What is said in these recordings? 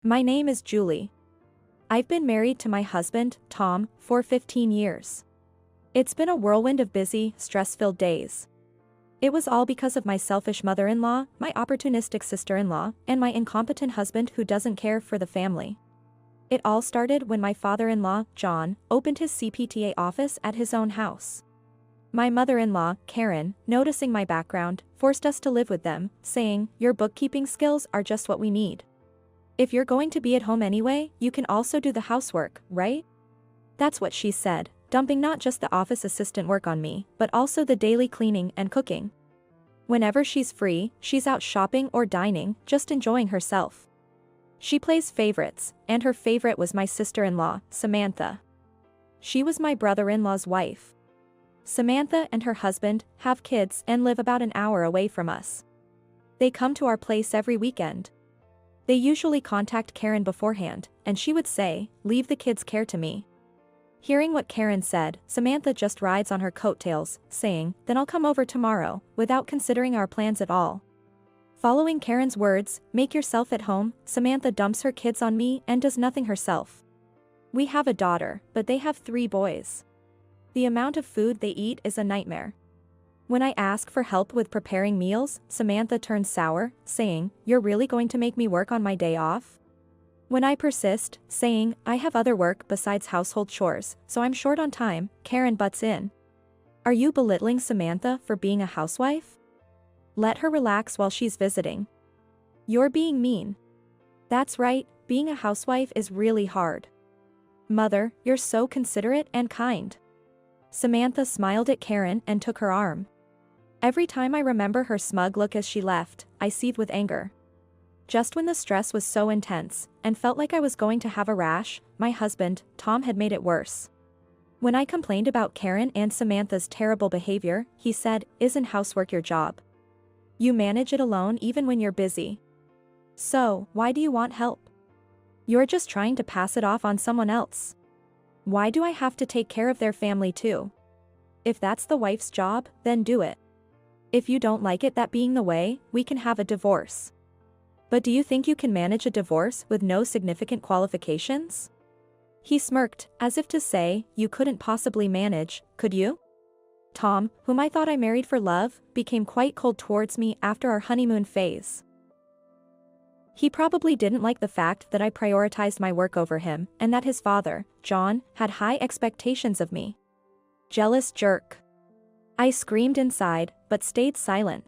My name is Julie. I've been married to my husband, Tom, for 15 years. It's been a whirlwind of busy, stress-filled days. It was all because of my selfish mother-in-law, my opportunistic sister-in-law, and my incompetent husband who doesn't care for the family. It all started when my father-in-law, John, opened his CPTA office at his own house. My mother-in-law, Karen, noticing my background, forced us to live with them, saying, "Your bookkeeping skills are just what we need. If you're going to be at home anyway, you can also do the housework, right?" That's what she said, dumping not just the office assistant work on me, but also the daily cleaning and cooking. Whenever she's free, she's out shopping or dining, just enjoying herself. She plays favorites, and her favorite was my sister-in-law, Samantha. She was my brother-in-law's wife. Samantha and her husband have kids and live about an hour away from us. They come to our place every weekend. They usually contact Karen beforehand, and she would say, "Leave the kids' care to me." Hearing what Karen said, Samantha just rides on her coattails, saying, "Then I'll come over tomorrow," without considering our plans at all. Following Karen's words, "Make yourself at home," Samantha dumps her kids on me and does nothing herself. We have a daughter, but they have 3 boys. The amount of food they eat is a nightmare. When I ask for help with preparing meals, Samantha turns sour, saying, "You're really going to make me work on my day off?" When I persist, saying, "I have other work besides household chores, so I'm short on time," Karen butts in. "Are you belittling Samantha for being a housewife? Let her relax while she's visiting. You're being mean." That's right, being a housewife is really hard. "Mother, you're so considerate and kind." Samantha smiled at Karen and took her arm. Every time I remember her smug look as she left, I seethe with anger. Just when the stress was so intense, and felt like I was going to have a rash, my husband, Tom, had made it worse. When I complained about Karen and Samantha's terrible behavior, he said, "Isn't housework your job? You manage it alone even when you're busy. So, why do you want help? You're just trying to pass it off on someone else. Why do I have to take care of their family too? If that's the wife's job, then do it. If you don't like it that being the way, we can have a divorce. But do you think you can manage a divorce with no significant qualifications?" He smirked, as if to say, "You couldn't possibly manage, could you?" Tom, whom I thought I married for love, became quite cold towards me after our honeymoon phase. He probably didn't like the fact that I prioritized my work over him, and that his father, John, had high expectations of me. Jealous jerk. I screamed inside, but stayed silent.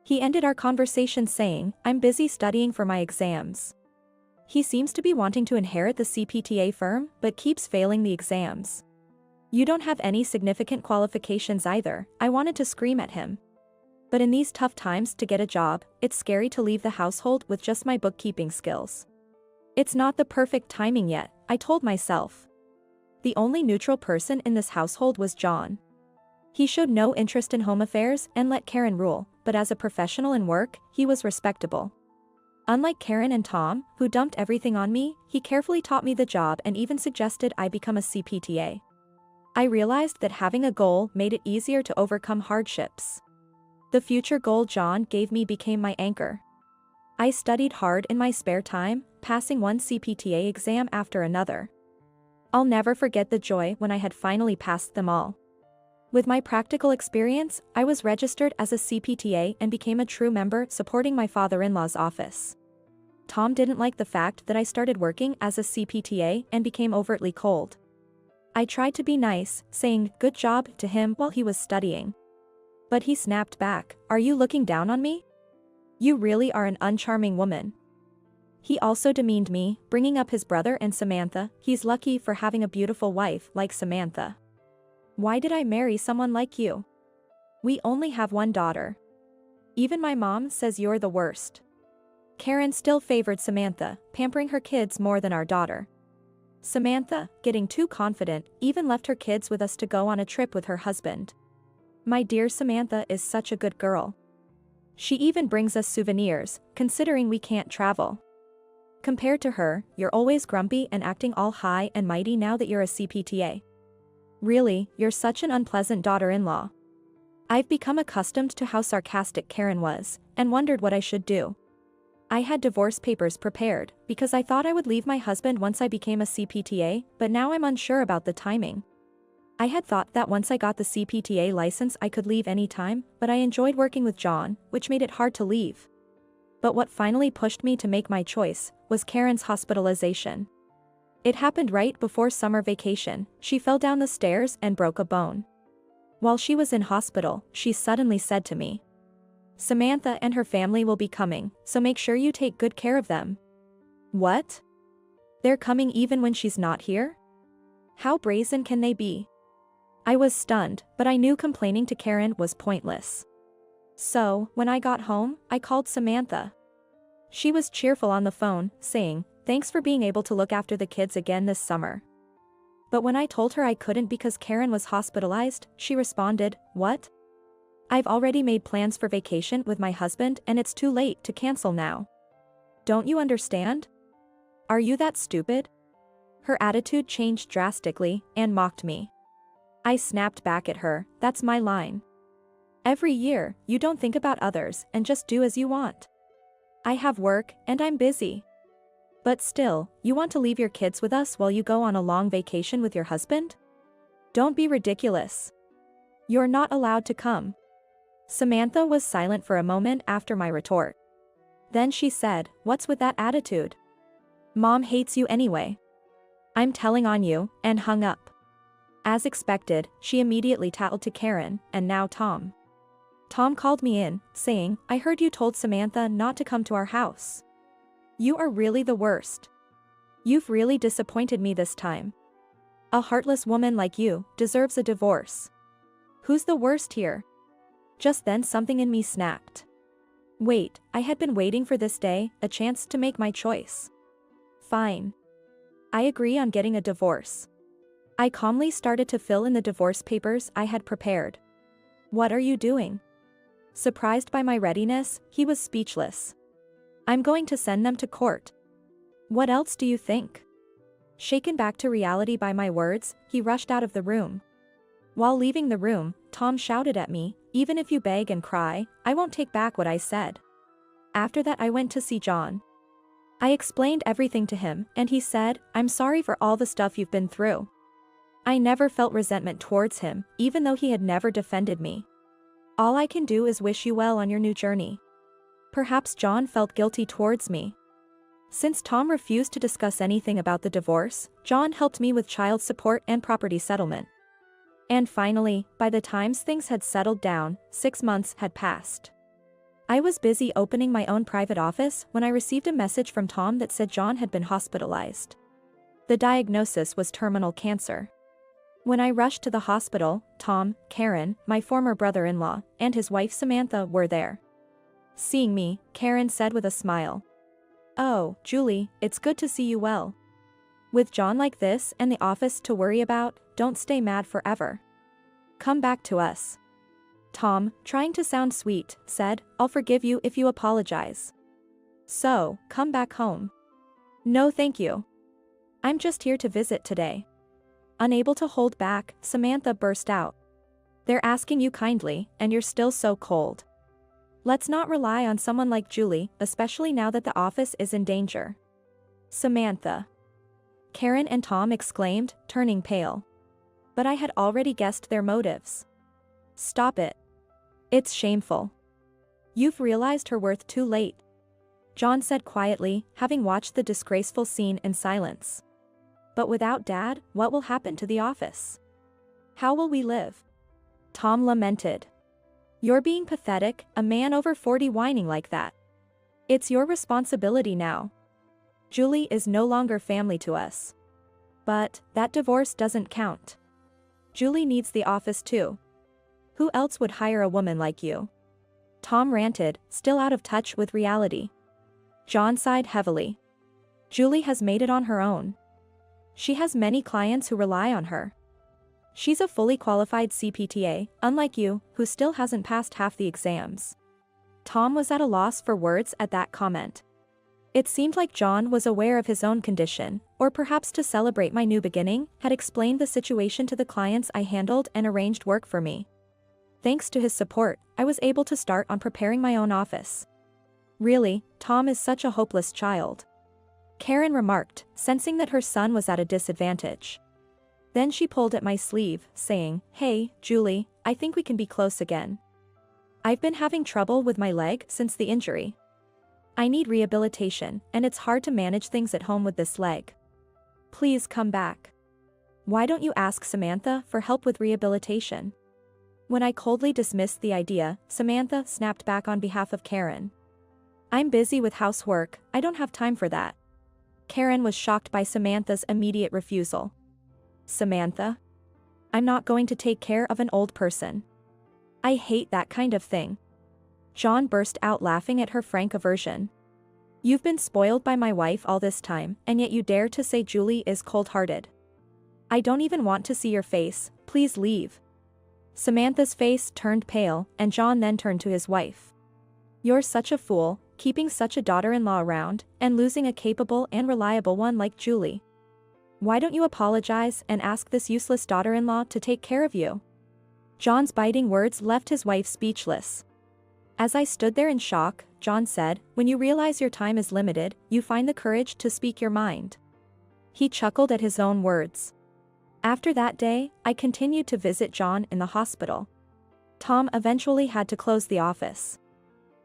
He ended our conversation saying, "I'm busy studying for my exams." He seems to be wanting to inherit the CPTA firm, but keeps failing the exams. "You don't have any significant qualifications either," I wanted to scream at him. But in these tough times to get a job, it's scary to leave the household with just my bookkeeping skills. It's not the perfect timing yet, I told myself. The only neutral person in this household was John. He showed no interest in home affairs and let Karen rule, but as a professional in work, he was respectable. Unlike Karen and Tom, who dumped everything on me, he carefully taught me the job and even suggested I become a CPTA. I realized that having a goal made it easier to overcome hardships. The future goal John gave me became my anchor. I studied hard in my spare time, passing one CPTA exam after another. I'll never forget the joy when I had finally passed them all. With my practical experience, I was registered as a CPTA and became a true member supporting my father-in-law's office. Tom didn't like the fact that I started working as a CPTA and became overtly cold. I tried to be nice, saying "good job" to him while he was studying. But he snapped back, "Are you looking down on me? You really are an uncharming woman." He also demeaned me, bringing up his brother and Samantha. "He's lucky for having a beautiful wife like Samantha. Why did I marry someone like you? We only have one daughter. Even my mom says you're the worst." Karen still favored Samantha, pampering her kids more than our daughter. Samantha, getting too confident, even left her kids with us to go on a trip with her husband. My dear Samantha is such a good girl. She even brings us souvenirs, considering we can't travel. Compared to her, you're always grumpy and acting all high and mighty now that you're a CPTA. Really, you're such an unpleasant daughter-in-law. I've become accustomed to how sarcastic Karen was, and wondered what I should do. I had divorce papers prepared, because I thought I would leave my husband once I became a CPTA, but now I'm unsure about the timing. I had thought that once I got the CPTA license I could leave anytime, but I enjoyed working with John, which made it hard to leave. But what finally pushed me to make my choice was Karen's hospitalization. It happened right before summer vacation. She fell down the stairs and broke a bone. While she was in hospital, she suddenly said to me, "Samantha and her family will be coming, so make sure you take good care of them." What? They're coming even when she's not here? How brazen can they be? I was stunned, but I knew complaining to Karen was pointless. So, when I got home, I called Samantha. She was cheerful on the phone, saying, "Thanks for being able to look after the kids again this summer." But when I told her I couldn't because Karen was hospitalized, she responded, "What? I've already made plans for vacation with my husband and it's too late to cancel now. Don't you understand? Are you that stupid?" Her attitude changed drastically and mocked me. I snapped back at her, "That's my line. Every year, you don't think about others and just do as you want. I have work and I'm busy. But still, you want to leave your kids with us while you go on a long vacation with your husband? Don't be ridiculous. You're not allowed to come." Samantha was silent for a moment after my retort. Then she said, "What's with that attitude? Mom hates you anyway. I'm telling on you," and hung up. As expected, she immediately tattled to Karen, and now Tom. Tom called me in, saying, "I heard you told Samantha not to come to our house. You are really the worst. You've really disappointed me this time. A heartless woman like you deserves a divorce." Who's the worst here? Just then something in me snapped. Wait, I had been waiting for this day, a chance to make my choice. Fine. I agree on getting a divorce. I calmly started to fill in the divorce papers I had prepared. "What are you doing?" Surprised by my readiness, he was speechless. "I'm going to send them to court. What else do you think?" Shaken back to reality by my words, he rushed out of the room. While leaving the room, Tom shouted at me, "Even if you beg and cry, I won't take back what I said." After that I went to see John. I explained everything to him, and he said, "I'm sorry for all the stuff you've been through." I never felt resentment towards him, even though he had never defended me. All I can do is wish you well on your new journey. Perhaps John felt guilty towards me. Since Tom refused to discuss anything about the divorce, John helped me with child support and property settlement. And finally, by the time things had settled down, 6 months had passed. I was busy opening my own private office when I received a message from Tom that said John had been hospitalized. The diagnosis was terminal cancer. When I rushed to the hospital, Tom, Karen, my former brother-in-law, and his wife Samantha were there. Seeing me, Karen said with a smile, "Oh, Julie, it's good to see you well. With John like this and the office to worry about, don't stay mad forever. Come back to us." Tom, trying to sound sweet, said, "I'll forgive you if you apologize. So, come back home." "No thank you. I'm just here to visit today." Unable to hold back, Samantha burst out. "They're asking you kindly, and you're still so cold. Let's not rely on someone like Julie, especially now that the office is in danger." "Samantha!" Karen and Tom exclaimed, turning pale. But I had already guessed their motives. "Stop it. It's shameful. You've realized her worth too late," John said quietly, having watched the disgraceful scene in silence. "But without Dad, what will happen to the office? How will we live?" Tom lamented. "You're being pathetic, a man over 40 whining like that. It's your responsibility now. Julie is no longer family to us. But, that divorce doesn't count. Julie needs the office too. Who else would hire a woman like you?" Tom ranted, still out of touch with reality. John sighed heavily. "Julie has made it on her own. She has many clients who rely on her. She's a fully qualified CPTA, unlike you, who still hasn't passed half the exams." Tom was at a loss for words at that comment. It seemed like John was aware of his own condition, or perhaps to celebrate my new beginning, had explained the situation to the clients I handled and arranged work for me. Thanks to his support, I was able to start on preparing my own office. Really, Tom is such a hopeless child. Karen remarked, sensing that her son was at a disadvantage. Then she pulled at my sleeve, saying, "Hey, Julie, I think we can be close again. I've been having trouble with my leg since the injury. I need rehabilitation, and it's hard to manage things at home with this leg. Please come back. Why don't you ask Samantha for help with rehabilitation?" When I coldly dismissed the idea, Samantha snapped back on behalf of Karen. "I'm busy with housework, I don't have time for that." Karen was shocked by Samantha's immediate refusal. "Samantha? I'm not going to take care of an old person. I hate that kind of thing." John burst out laughing at her frank aversion. "You've been spoiled by my wife all this time, and yet you dare to say Julie is cold-hearted. I don't even want to see your face, please leave." Samantha's face turned pale, and John then turned to his wife. "You're such a fool, keeping such a daughter-in-law around, and losing a capable and reliable one like Julie. Why don't you apologize and ask this useless daughter-in-law to take care of you?" John's biting words left his wife speechless. As I stood there in shock, John said, "When you realize your time is limited, you find the courage to speak your mind." He chuckled at his own words. After that day, I continued to visit John in the hospital. Tom eventually had to close the office.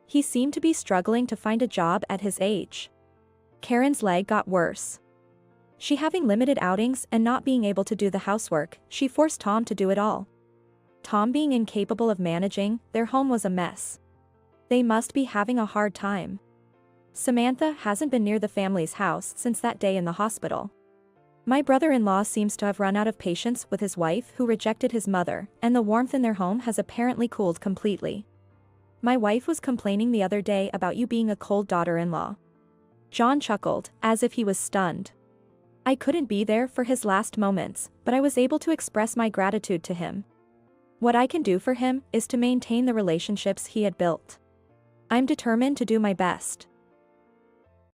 He seemed to be struggling to find a job at his age. Karen's leg got worse. She having limited outings and not being able to do the housework, she forced Tom to do it all. Tom being incapable of managing, their home was a mess. They must be having a hard time. Samantha hasn't been near the family's house since that day in the hospital. My brother-in-law seems to have run out of patience with his wife who rejected his mother, and the warmth in their home has apparently cooled completely. My wife was complaining the other day about you being a cold daughter-in-law. John chuckled, as if he was stunned. I couldn't be there for his last moments, but I was able to express my gratitude to him. What I can do for him is to maintain the relationships he had built. I'm determined to do my best.